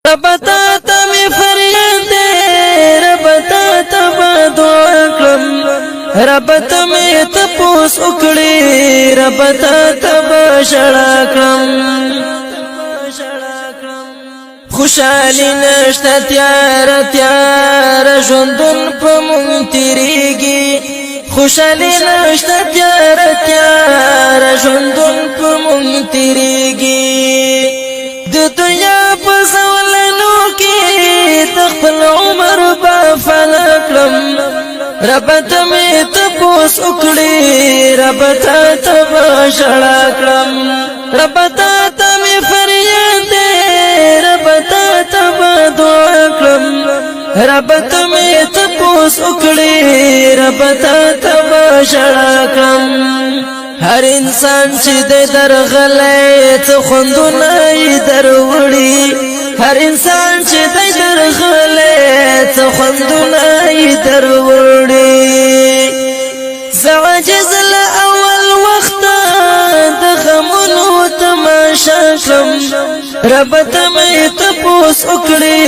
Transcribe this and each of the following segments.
رب تا ته مې فریاد دی رب تا ته به دعا کړم رب ته مې تپوس وکړې رب تا ته به ژړا کړم خوشالي نشته تیار تیار ژوندون په مونږ تیریږي خوشالي نشته تیار تیار ژوندون په مونږ تیریږي د دنیا په زولنو کې د خپل عمر په فنا کړم رب ته مې تپوس وکړې رب تا ته به ژړا کړم رب تا ته مې فریاد دی رب تا ته به دعا کړم رب ته مې تپوس وکړې رب تا ته به ژړا کړم هر انسان چې د درغلې څه خوندونه یې دروړي هر انسان چې د درغلې څه خوندونه یې دروړي زعجز له اول وخت د غمونو تماشا کړم رب ته مې تپوس وکړې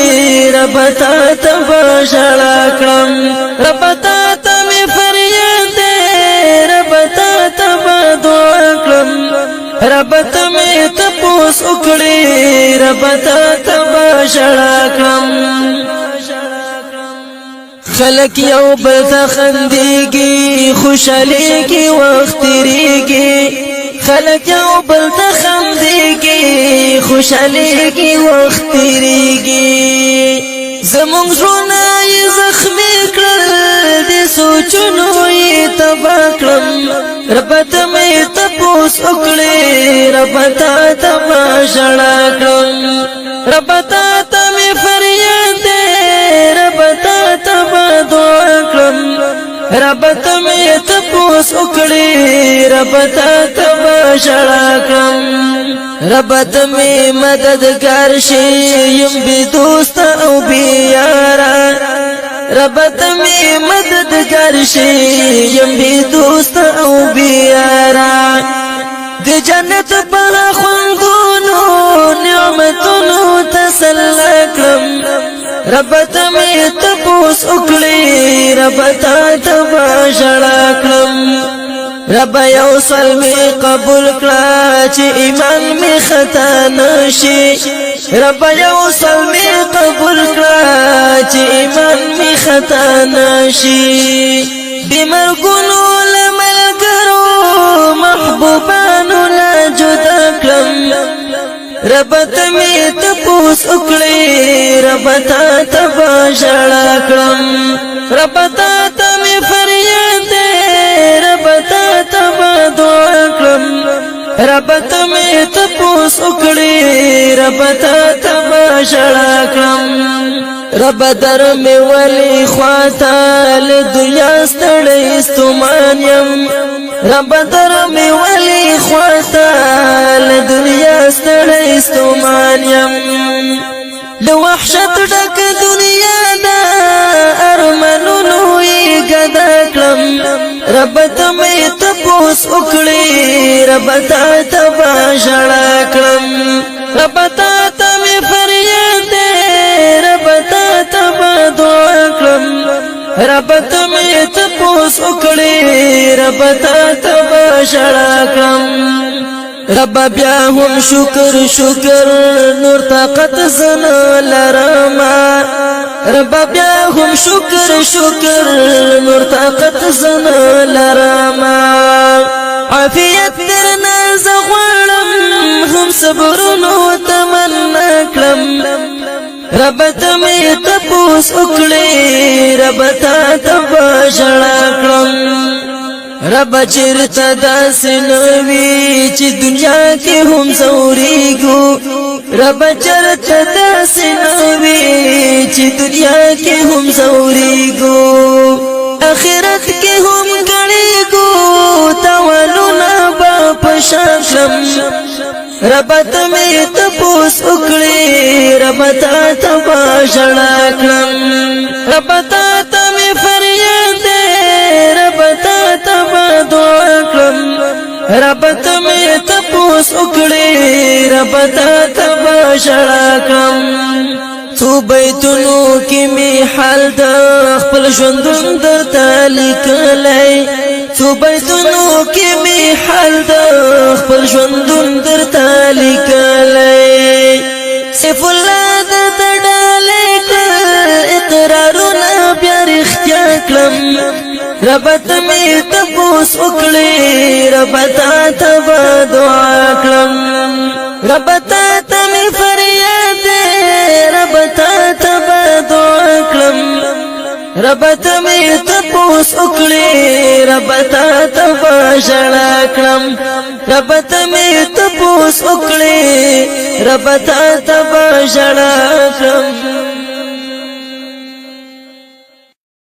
رب تا ته به ژړا کړم رب تا ته مې فریاد دی رب تا ته به دعا کړم رب ته مې تپوس وکړې رب تا ته به ژړا کړم خلق یو بل ته خندېږي خوشحالېږي وخت تېرېږي خلق یو بل ته خندېږي خوشحالېږي وخت تېرېږي زمونږ زړونه یې زخمي کړل د سوچونو یې تباه کړم رب ته مې تپوس وکړې رب تا ته به ژړا کړم رب تا ته مې فریاد دی رب تا ته به دعا کړم رب ته مې تپوس وکړې رب تا ته به ژړا کړم رب ته مې مددگار شي یم بې دوست او بې یاره رب ته مې مددگار شي یم بې دوست او بې یاره د جنت په خوندونو نعمتونو تسلی کړم رب ته مې تپوس وکړې رب تا ته به ژړا کړم رب یو سوال مې قبول کړه چې ایمان مې خطا نشي رب یو سوال مې قبول کړه چې ایمان مې خطا نشي بمرګونو له ملګرو محبوبانو لا جدا کړم رب ته مې تپوس وکړې رب تا ته به ژړا کړم رب تا ته مې فریاد دی رب تا ته به دعا کړم رب ته مې تپوس وکړې رب تا ته به ژړا کړم رب در مې ولي خواته له دنیا ستړی ستومان یم رب در مې ولي خواته له دنیا ستړی ستومان یم له وحشت ډک دنیا دا ارمانونو یې ګدا کړم رب ته مې تپوس وکړې رب تا ته به ژړا کړم رب تا ته مې فریاد دی رب تا ته به دعا کړم رب ته مې تپوس وکړې رب تا ته به ژړا کړم رب بیا هم شکر شکر نور طاقت زنه لرما رب بیا هم شکر شکر نور طاقت زنه لرما عافیت درنه زه غواړم هم صبرونو تمنا کړم رب ته مې تپوس وکړې رب تا ته به ژړا کړم رب چرته داسې نه وي چې دنیا کې هم ځورېږو رب چرته داسې نه وي چې دنیا کې هم ځورېږو آخرت کې هم ګڼېږو تاوانونه به په شا کړم رب ته مې تپوس وکړې رب تا ته به ژړا کړم رب تا ته مې فریاد دی رب تا ته به دعا کړم رب ته مې تپوس وکړې رب تا ته به ژړا کړم تو بیتونو کی می حال دا خپل ژوندون درته لیکلی تو بیتونو کی می حال دا خپل ژوندون درته لیکلی سیف الله د تډالې کړ اقرارونه بیا رښتیا کړم رب ته می تپوس وکړې رب ته دعا کړم رب ته می فریاد رب ته دعا کړم رب ته می تپوس وکړې رب ته ژړا کړم رب ته می تپوس وکړې رب ته ژړا کړم